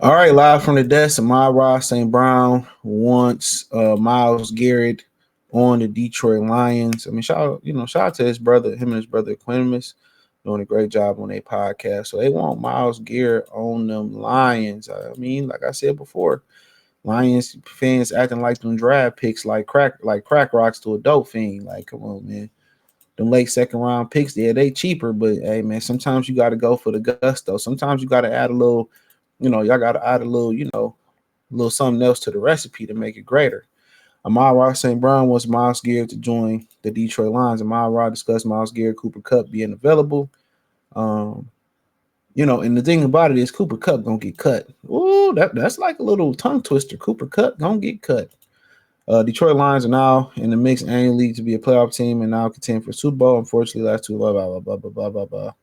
All right, live from the desk, Amon-Ra St. Brown wants Myles Garrett on the Detroit Lions. I mean, shout out to his brother, him and his brother Quinimus, doing a great job on their podcast. So they want Myles Garrett on them Lions. I mean, like I said before, Lions fans acting like them draft picks like crack rocks to a dope fiend. Like, come on, man. Them late second round picks, yeah, they cheaper, but hey, man, sometimes you got to go for the gusto. Sometimes you got to add a little, y'all got to add a little, a little something else to the recipe to make it greater. Amon-Ra St. Brown wants Myles Garrett to join the Detroit Lions. Amon-Ra discussed Myles Garrett, Cooper Kupp being available. Um, and the thing about it is Cooper Kupp gonna get cut. Ooh, that's like a little tongue twister. Cooper Kupp gonna get cut. Detroit Lions are now in the mix annually to be a playoff team and now contend for Super Bowl. Unfortunately, last two blah blah blah blah blah blah blah.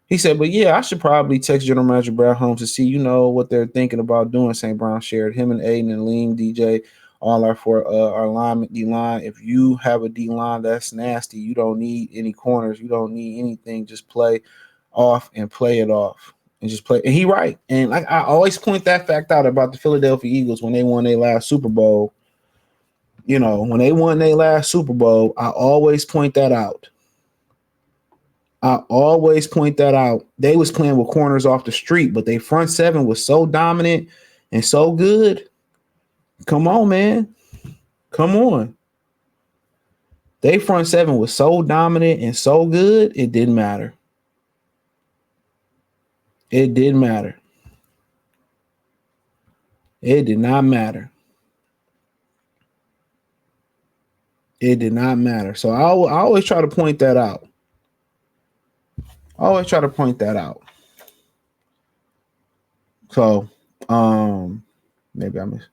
He said, but yeah, I should probably text General Manager Brad Holmes to see, what they're thinking about doing. St. Brown shared him and Aiden and Lean DJ all are for our lineman D line. If you have a D line that's nasty, you don't need any corners, you don't need anything. Just play off and play it off. And just play. And he right. And like I always point that fact out about the Philadelphia Eagles when they won their last Super Bowl. When they won their last Super Bowl, I always point that out. They was playing with corners off the street, but their front seven was so dominant and so good. Come on, man. Come on. Their front seven was so dominant and so good, it didn't matter. It didn't matter. It did not matter. It did not matter. So I always try to point that out. So, maybe I missed.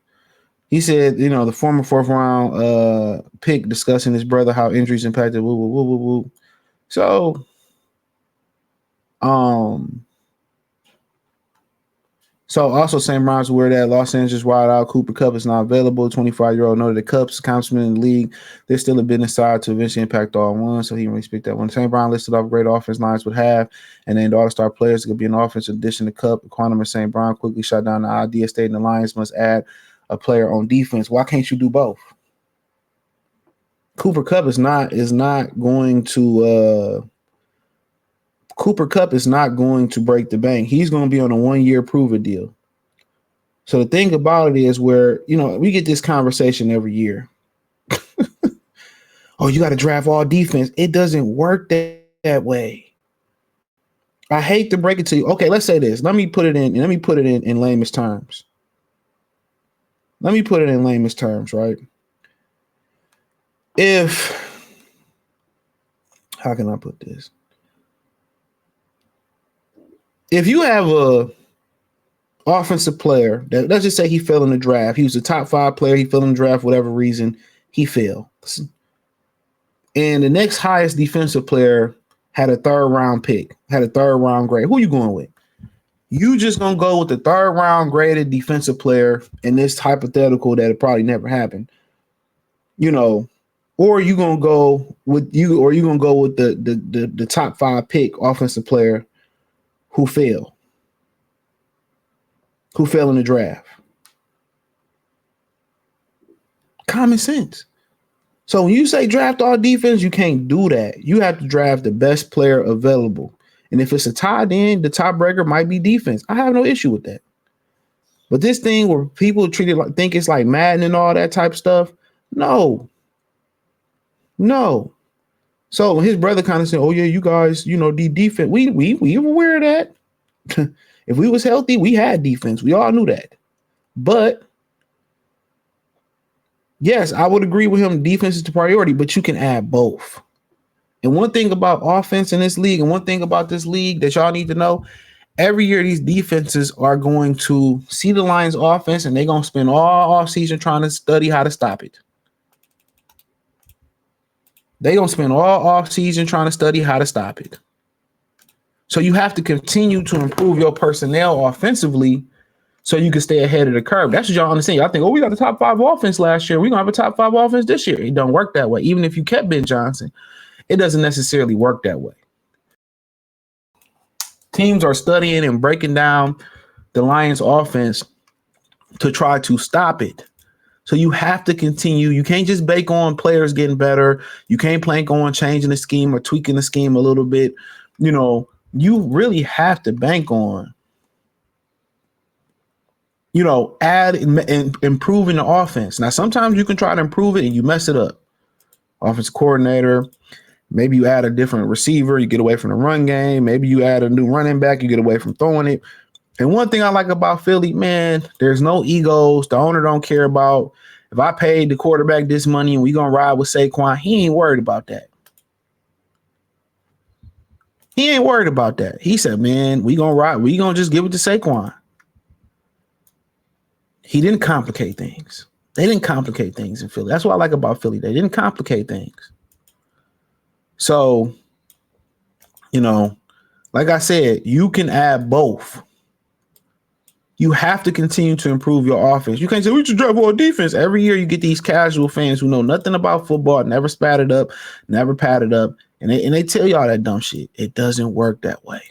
He said, the former fourth round pick discussing his brother, how injuries impacted. Woo, woo, woo, woo, woo. So, also St. Brown's aware that Los Angeles wideout Cooper Kupp is not available. 25-year-old noted the Kupp's accomplishment in the league. There's still a business side to eventually impact all one, so he didn't really speak that one. St. Brown listed off great offense lines would have, and then the all-star players could be an offensive addition to Kupp. Quantum and St. Brown quickly shot down the idea, stating the Lions must add a player on defense. Why can't you do both? Cooper Kupp is not going to break the bank. He's going to be on a 1-year prove-it deal. So the thing about it is where, we get this conversation every year. Oh, you got to draft all defense. It doesn't work that way. I hate to break it to you. Okay, let's say this. Let me put it in layman's terms. Right? How can I put this? If you have a offensive player that, let's just say he fell in the draft. He was a top 5 player. He fell in the draft, whatever reason, he fell. And the next highest defensive player had a 3rd round pick, had a 3rd round grade. Who you going with? You just going to go with the 3rd round graded defensive player in this hypothetical that it probably never happened, or you going to go with the top 5 pick offensive player who fell in the draft. Common sense. So when you say draft all defense, you can't do that. You have to draft the best player available. And if it's a tie, then the tiebreaker might be defense. I have no issue with that. But this thing where people treat it like, think it's like Madden and all that type of stuff, no. So his brother kind of said, "Oh yeah, you guys, the defense. We were aware of that. If we was healthy, we had defense. We all knew that. But yes, I would agree with him. Defense is the priority, but you can add both. And one thing about offense in this league, and one thing about this league that y'all need to know, every year these defenses are going to see the Lions offense and they're going to spend all offseason trying to study how to stop it. They're going to spend all offseason trying to study how to stop it. So you have to continue to improve your personnel offensively so you can stay ahead of the curve. That's what y'all understand. Y'all think, we got the top 5 offense last year. We're going to have a top 5 offense this year. It don't work that way. Even if you kept Ben Johnson, it doesn't necessarily work that way. Teams are studying and breaking down the Lions offense to try to stop it. So you have to continue. You can't just bank on players getting better. You can't bank on changing the scheme or tweaking the scheme a little bit. You really have to bank on, add and improving the offense. Now, sometimes you can try to improve it and you mess it up. Offensive coordinator, maybe you add a different receiver, you get away from the run game. Maybe you add a new running back, you get away from throwing it. And one thing I like about Philly, man, there's no egos. The owner don't care about if I paid the quarterback this money and we gonna ride with Saquon. He ain't worried about that. He ain't worried about that. He said, man, we gonna ride. We gonna just give it to Saquon. He didn't complicate things. They didn't complicate things in Philly. That's what I like about Philly. They didn't complicate things. So, like I said, you can add both. You have to continue to improve your offense. You can't say we should draft more defense. Every year you get these casual fans who know nothing about football, never spatted up, never padded up, and they tell y'all that dumb shit. It doesn't work that way.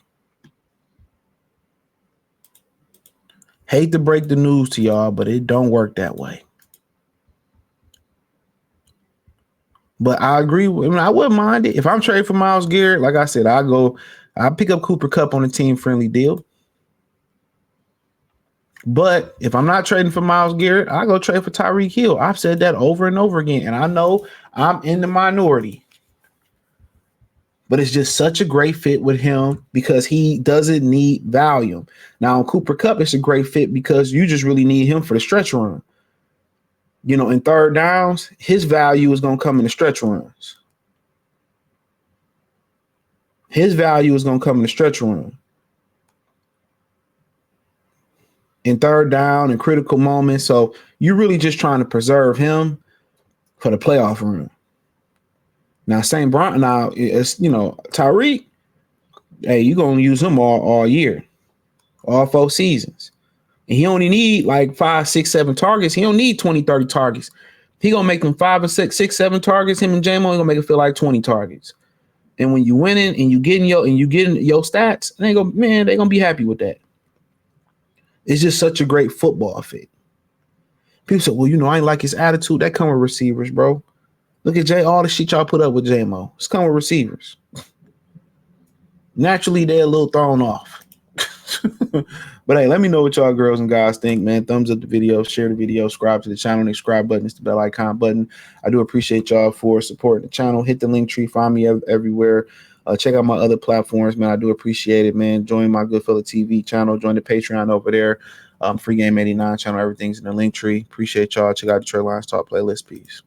Hate to break the news to y'all, but it don't work that way. But I agree. I wouldn't mind it. If I'm trading for Myles Garrett, like I said, I'll pick up Cooper Kupp on a team-friendly deal. But if I'm not trading for Myles Garrett, I go trade for Tyreek Hill. I've said that over and over again, and I know I'm in the minority. But it's just such a great fit with him because he doesn't need volume. Now, on Cooper Kupp, it's a great fit because you just really need him for the stretch run. In third downs, his value is going to come in the stretch runs. His value is going to come in the stretch run. In third down and critical moments. So you're really just trying to preserve him for the playoff run. Now, St. Brown, it's, Tyreek, hey, you're going to use him all year, all 4 seasons. And he only need like 5, 6, 7 targets. He don't need 20, 30 targets. He going to make them 5 or 6, 7 targets. Him and J-Mo, he going to make it feel like 20 targets. And when you winning and you getting your stats, they going to be happy with that. It's just such a great football fit. People say, well, I ain't like his attitude. That come with receivers, bro. Look at all the shit y'all put up with J-Mo. It's come with receivers. Naturally, they're a little thrown off. But hey, let me know what y'all girls and guys think, man. Thumbs up the video, share the video, subscribe to the channel. The subscribe button is the bell icon button. I do appreciate y'all for supporting the channel. Hit the link tree. Find me everywhere. Check out my other platforms, man. I do appreciate it, man. Join my Goodfella TV channel. Join the Patreon over there. Free Game 89 channel. Everything's in the link tree. Appreciate y'all. Check out the Detroit Lions Talk playlist. Peace.